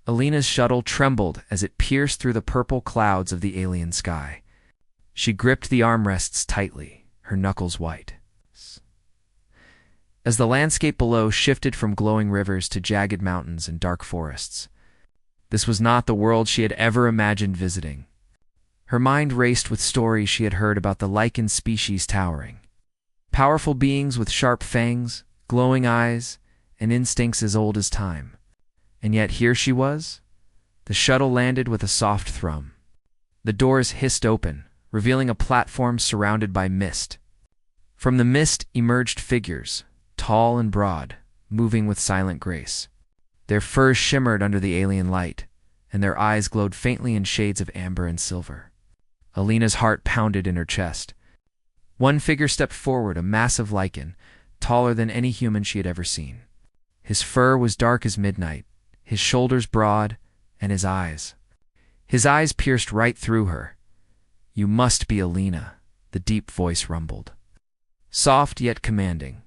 Alina's shuttle trembled as it pierced through the purple clouds of the alien sky. She gripped the armrests tightly, her knuckles white. As the landscape below shifted from glowing rivers to jagged mountains and dark forests, this was not the world she had ever imagined visiting. Her mind raced with stories she had heard about the lichen species towering. Powerful beings with sharp fangs, glowing eyes, and instincts as old as time. And yet here she was. The shuttle landed with a soft thrum. The doors hissed open, revealing a platform surrounded by mist. From the mist emerged figures, tall and broad, moving with silent grace. Their furs shimmered under the alien light, and their eyes glowed faintly in shades of amber and silver. Alina's heart pounded in her chest. One figure stepped forward, a massive lichen, taller than any human she had ever seen. His fur was dark as midnight, his shoulders broad, and his eyes pierced right through her. "You must be Alina," the deep voice rumbled. Soft yet commanding.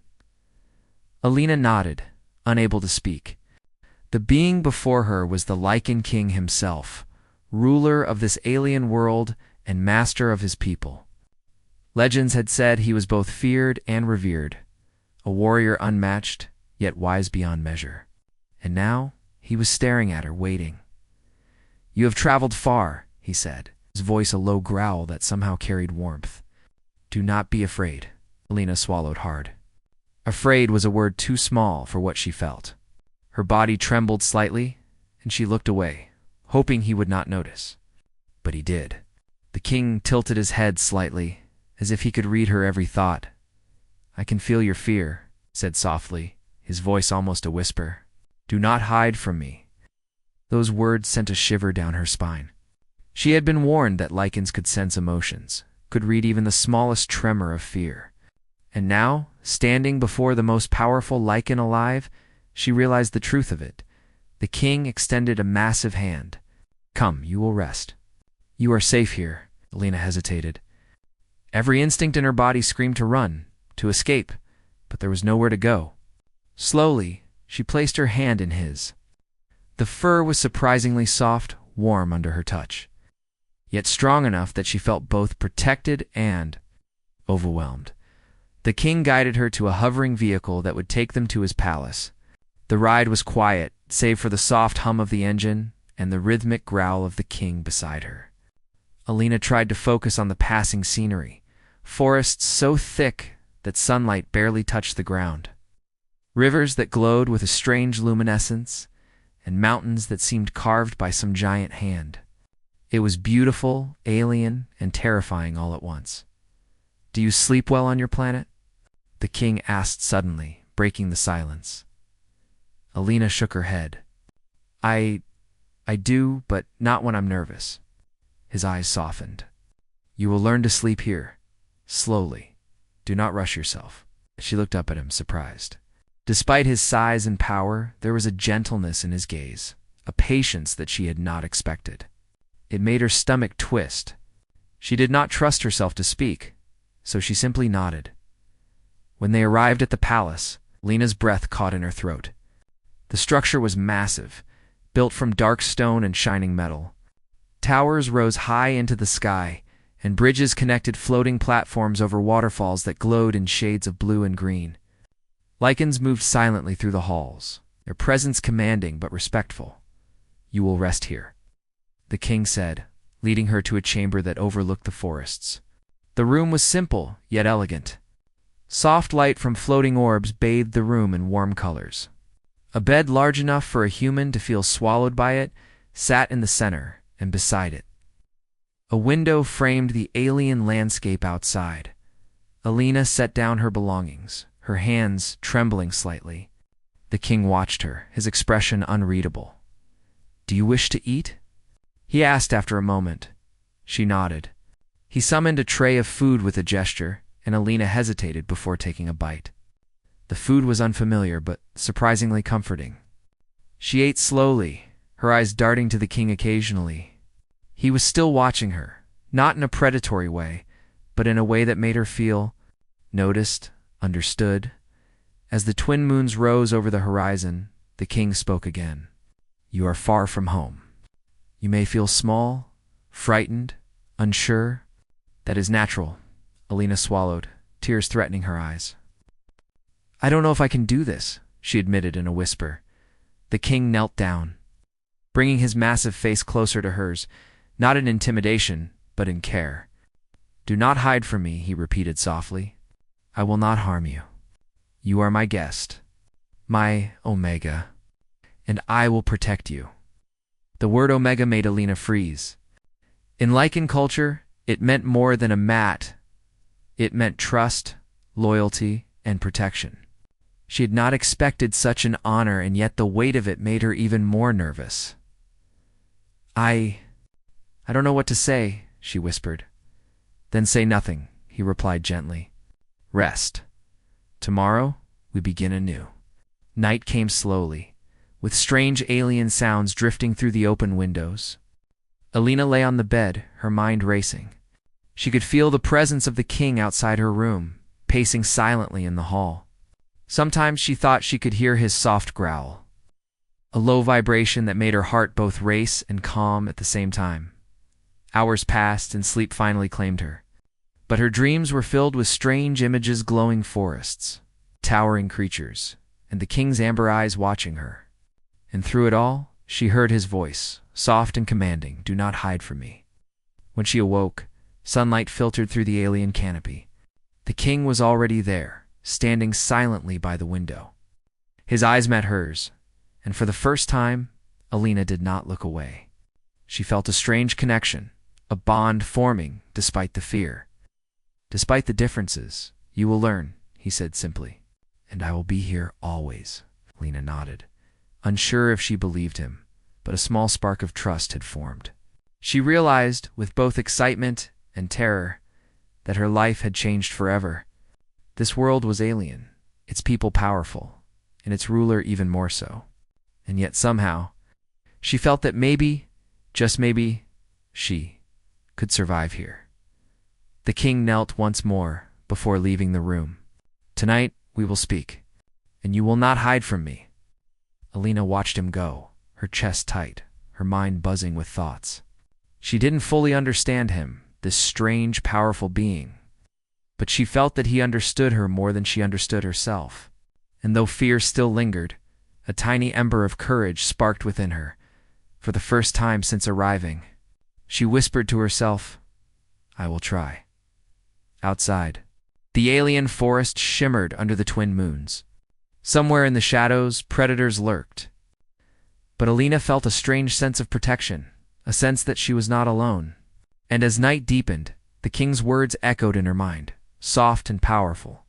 Alina nodded, unable to speak. The being before her was the Lichen King himself, ruler of this alien world and master of his people. Legends had said he was both feared and revered, a warrior unmatched, yet wise beyond measure. And now he was staring at her, waiting. "You have traveled far," he said, his voice a low growl that somehow carried warmth. "Do not be afraid." Alina swallowed hard. Afraid was a word too small for what she felt. Her body trembled slightly, and she looked away, hoping he would not notice. But he did. The king tilted his head slightly, as if he could read her every thought. "I can feel your fear," said softly, his voice almost a whisper. "Do not hide from me." Those words sent a shiver down her spine. She had been warned that lichens could sense emotions, could read even the smallest tremor of fear. And now, standing before the most powerful lichen alive, she realized the truth of it. The king extended a massive hand. "Come, you will rest." "You are safe here," Alina hesitated. Every instinct in her body screamed to run, to escape, but there was nowhere to go. Slowly, she placed her hand in his. The fur was surprisingly soft, warm under her touch, yet strong enough that she felt both protected and overwhelmed. The king guided her to a hovering vehicle that would take them to his palace. The ride was quiet, save for the soft hum of the engine and the rhythmic growl of the king beside her. Alina tried to focus on the passing scenery, forests so thick that sunlight barely touched the ground, rivers that glowed with a strange luminescence, and mountains that seemed carved by some giant hand. It was beautiful, alien, and terrifying all at once. "Do you sleep well on your planet?" the king asked suddenly, breaking the silence. Alina shook her head. I do, but not when I'm nervous." His eyes softened. "You will learn to sleep here, slowly. Do not rush yourself." She looked up at him, surprised. Despite his size and power, there was a gentleness in his gaze, a patience that she had not expected. It made her stomach twist. She did not trust herself to speak, so she simply nodded. When they arrived at the palace, Lena's breath caught in her throat. The structure was massive, built from dark stone and shining metal. Towers rose high into the sky, and bridges connected floating platforms over waterfalls that glowed in shades of blue and green. Lichens moved silently through the halls, their presence commanding but respectful. "You will rest here," the king said, leading her to a chamber that overlooked the forests. The room was simple, yet elegant. Soft light from floating orbs bathed the room in warm colors. A bed large enough for a human to feel swallowed by it sat in the center, and beside it, a window framed the alien landscape outside. Alina set down her belongings, her hands trembling slightly. The king watched her, his expression unreadable. "Do you wish to eat?" he asked after a moment. She nodded. He summoned a tray of food with a gesture, and Alina hesitated before taking a bite. The food was unfamiliar, but surprisingly comforting. She ate slowly, her eyes darting to the king occasionally. He was still watching her, not in a predatory way, but in a way that made her feel noticed, understood. As the twin moons rose over the horizon, the king spoke again. You are far from home. You may feel small, frightened, unsure. That is natural. Alina swallowed, tears threatening her eyes. I don't know if I can do this, she admitted in a whisper. The king knelt down, bringing his massive face closer to hers, not in intimidation, but in care. Do not hide from me, he repeated softly. I will not harm you. You are my guest, my Omega, and I will protect you. The word Omega made Alina freeze. In Lycan culture, it meant more than a mat. It meant trust, loyalty, and protection. She had not expected such an honor, and yet the weight of it made her even more nervous. I don't know what to say, she whispered. Then say nothing, he replied gently. Rest. Tomorrow, we begin anew. Night came slowly, with strange alien sounds drifting through the open windows. Alina lay on the bed, her mind racing. She could feel the presence of the king outside her room, pacing silently in the hall. Sometimes she thought she could hear his soft growl, a low vibration that made her heart both race and calm at the same time. Hours passed and sleep finally claimed her. But her dreams were filled with strange images, glowing forests, towering creatures, and the king's amber eyes watching her. And through it all, she heard his voice, soft and commanding, do not hide from me. When she awoke, sunlight filtered through the alien canopy. The king was already there, standing silently by the window. His eyes met hers, and for the first time, Alina did not look away. She felt a strange connection, a bond forming despite the fear. Despite the differences, you will learn, he said simply. And I will be here always, Alina nodded, unsure if she believed him, but a small spark of trust had formed. She realized, with both excitement and terror, that her life had changed forever. This world was alien, its people powerful, and its ruler even more so. And yet somehow, she felt that maybe, just maybe, she could survive here. The king knelt once more before leaving the room. Tonight we will speak, and you will not hide from me. Alina watched him go, her chest tight, her mind buzzing with thoughts. She didn't fully understand him, this strange, powerful being, but she felt that he understood her more than she understood herself. And though fear still lingered, a tiny ember of courage sparked within her. For the first time since arriving, she whispered to herself, I will try. Outside, the alien forest shimmered under the twin moons. Somewhere in the shadows, predators lurked. But Alina felt a strange sense of protection, a sense that she was not alone. And as night deepened, the king's words echoed in her mind, soft and powerful.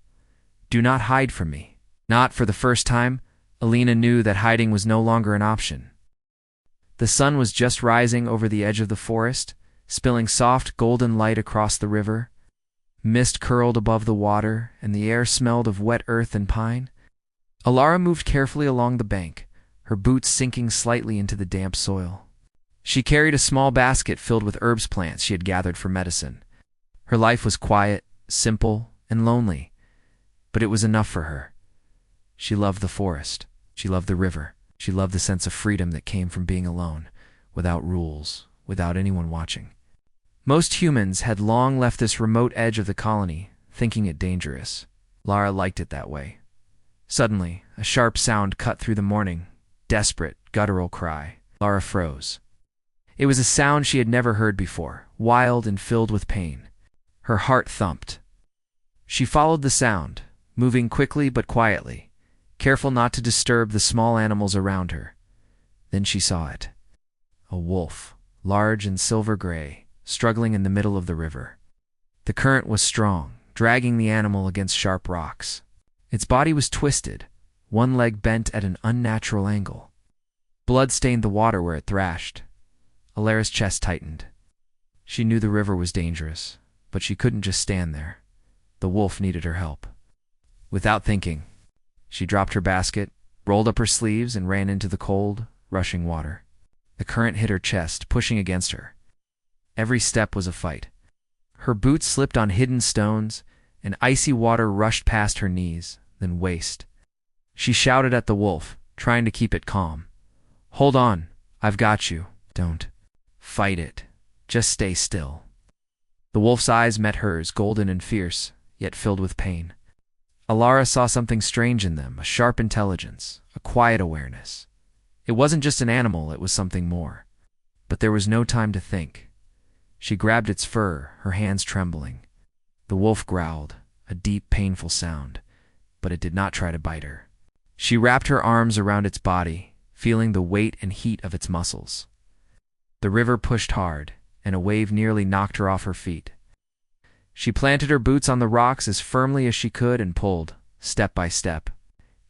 Do not hide from me. Not for the first time, Alina knew that hiding was no longer an option. The sun was just rising over the edge of the forest, spilling soft golden light across the river. Mist curled above the water, and the air smelled of wet earth and pine. Alara moved carefully along the bank, her boots sinking slightly into the damp soil. She carried a small basket filled with herbs plants she had gathered for medicine. Her life was quiet, simple, and lonely, but it was enough for her. She loved the forest. She loved the river. She loved the sense of freedom that came from being alone, without rules, without anyone watching. Most humans had long left this remote edge of the colony, thinking it dangerous. Lara liked it that way. Suddenly, a sharp sound cut through the morning. Desperate, guttural cry. Lara froze. It was a sound she had never heard before, wild and filled with pain. Her heart thumped. She followed the sound, moving quickly but quietly, careful not to disturb the small animals around her. Then she saw it. A wolf, large and silver gray, struggling in the middle of the river. The current was strong, dragging the animal against sharp rocks. Its body was twisted, one leg bent at an unnatural angle. Blood stained the water where it thrashed. Alara's chest tightened. She knew the river was dangerous, but she couldn't just stand there. The wolf needed her help. Without thinking, she dropped her basket, rolled up her sleeves, and ran into the cold, rushing water. The current hit her chest, pushing against her. Every step was a fight. Her boots slipped on hidden stones, and icy water rushed past her knees, then waist. She shouted at the wolf, trying to keep it calm. Hold on, I've got you. Don't fight it. Just stay still. The wolf's eyes met hers, golden and fierce, yet filled with pain. Alara saw something strange in them, a sharp intelligence, a quiet awareness. It wasn't just an animal, it was something more. But there was no time to think. She grabbed its fur, her hands trembling. The wolf growled, a deep, painful sound, but it did not try to bite her. She wrapped her arms around its body, feeling the weight and heat of its muscles. The river pushed hard, and a wave nearly knocked her off her feet. She planted her boots on the rocks as firmly as she could and pulled, step by step.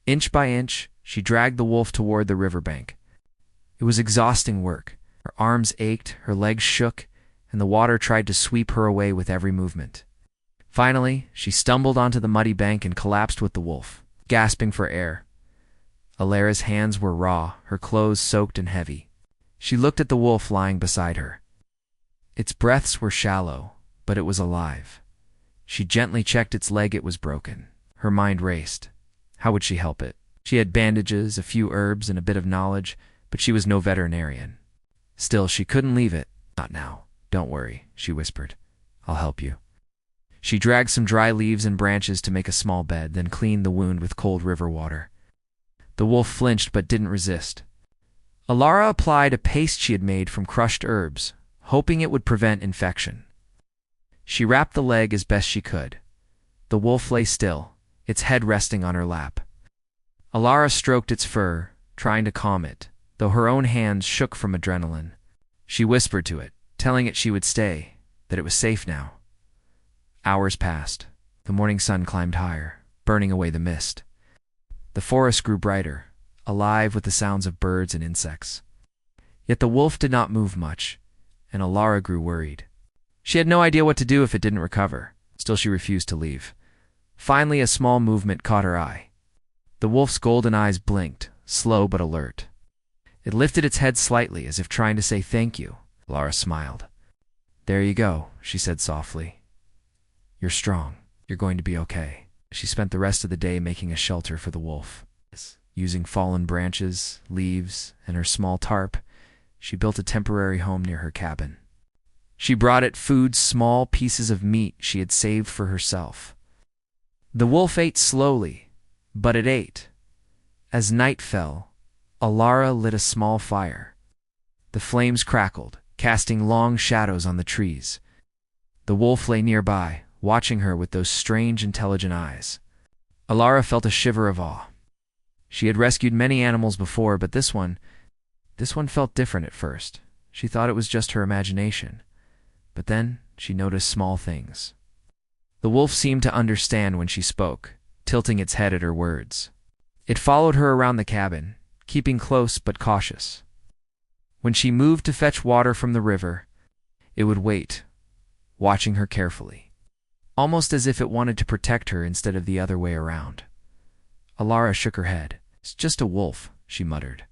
Inch by inch, she dragged the wolf toward the riverbank. It was exhausting work. Her arms ached, her legs shook, and the water tried to sweep her away with every movement. Finally, she stumbled onto the muddy bank and collapsed with the wolf, gasping for air. Alara's hands were raw, her clothes soaked and heavy. She looked at the wolf lying beside her. Its breaths were shallow, but it was alive. She gently checked its leg. It was broken. Her mind raced. How would she help it? She had bandages, a few herbs, and a bit of knowledge, but she was no veterinarian. Still, she couldn't leave it. Not now. Don't worry, she whispered. I'll help you. She dragged some dry leaves and branches to make a small bed, then cleaned the wound with cold river water. The wolf flinched but didn't resist. Alara applied a paste she had made from crushed herbs, hoping it would prevent infection. She wrapped the leg as best she could. The wolf lay still, its head resting on her lap. Alara stroked its fur, trying to calm it, though her own hands shook from adrenaline. She whispered to it, telling it she would stay, that it was safe now. Hours passed. The morning sun climbed higher, burning away the mist. The forest grew brighter, alive with the sounds of birds and insects. Yet the wolf did not move much, and Alara grew worried. She had no idea what to do if it didn't recover. Still, she refused to leave. Finally, a small movement caught her eye. The wolf's golden eyes blinked, slow but alert. It lifted its head slightly, as if trying to say thank you. Alara smiled. There you go, she said softly. You're strong. You're going to be okay. She spent the rest of the day making a shelter for the wolf. Using fallen branches, leaves, and her small tarp, she built a temporary home near her cabin. She brought it food, small pieces of meat she had saved for herself. The wolf ate slowly, but it ate. As night fell, Alara lit a small fire. The flames crackled, casting long shadows on the trees. The wolf lay nearby, watching her with those strange, intelligent eyes. Alara felt a shiver of awe. She had rescued many animals before, but this one felt different at first. She thought it was just her imagination. But then she noticed small things. The wolf seemed to understand when she spoke, tilting its head at her words. It followed her around the cabin, keeping close but cautious. When she moved to fetch water from the river, it would wait, watching her carefully, almost as if it wanted to protect her instead of the other way around. Alara shook her head. It's just a wolf, she muttered.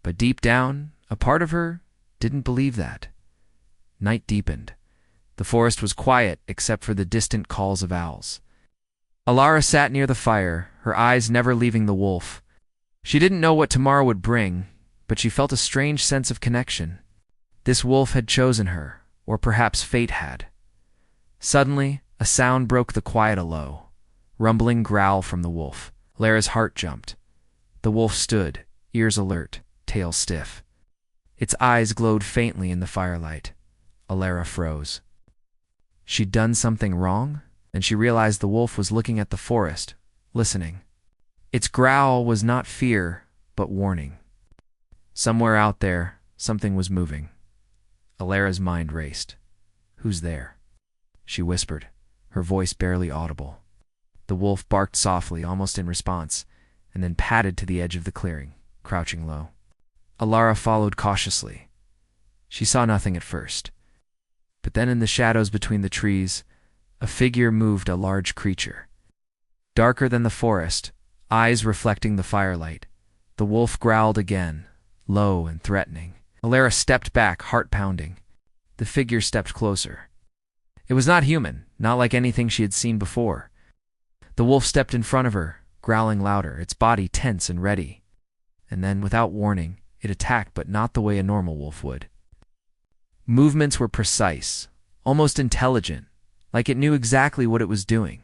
But deep down, a part of her didn't believe that. Night deepened. The forest was quiet except for the distant calls of owls. Alara sat near the fire, her eyes never leaving the wolf. She didn't know what tomorrow would bring, but she felt a strange sense of connection. This wolf had chosen her, or perhaps fate had. Suddenly, a sound broke the quiet, a low, rumbling growl from the wolf. Alara's heart jumped. The wolf stood, ears alert, tail stiff. Its eyes glowed faintly in the firelight. Alara froze. She'd done something wrong? Then she realized the wolf was looking at the forest, listening. Its growl was not fear, but warning. Somewhere out there, something was moving. Alara's mind raced. Who's there? She whispered, her voice barely audible. The wolf barked softly, almost in response, and then padded to the edge of the clearing, crouching low. Alara followed cautiously. She saw nothing at first. But then in the shadows between the trees, a figure moved, a large creature. Darker than the forest, eyes reflecting the firelight, the wolf growled again, low and threatening. Alara stepped back, heart pounding. The figure stepped closer. It was not human, not like anything she had seen before. The wolf stepped in front of her, growling louder, its body tense and ready. And then, without warning, It attacked, but not the way a normal wolf would. Movements were precise, almost intelligent, like it knew exactly what it was doing.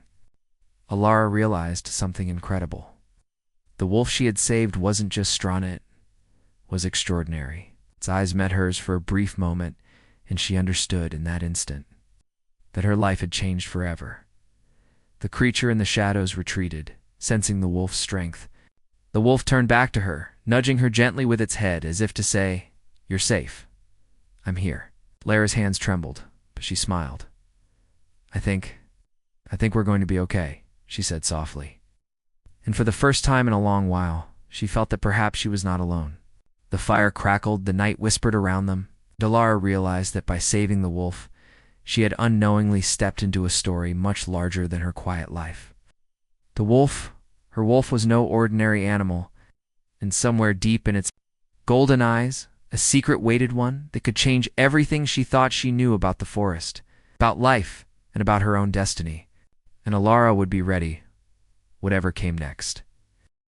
Alara realized something incredible. The wolf she had saved wasn't just strong, it was extraordinary. Its eyes met hers for a brief moment, and she understood in that instant that her life had changed forever. The creature in the shadows retreated, sensing the wolf's strength. The wolf turned back to her, nudging her gently with its head, as if to say, "You're safe. I'm here." Lara's hands trembled, but she smiled. I think we're going to be okay," she said softly. And for the first time in a long while, she felt that perhaps she was not alone. The fire crackled, the night whispered around them. Alara realized that by saving the wolf, she had unknowingly stepped into a story much larger than her quiet life. Her wolf was no ordinary animal, and somewhere deep in its golden eyes, a secret waited one that could change everything she thought she knew about the forest, about life, and about her own destiny. And Alara would be ready, whatever came next.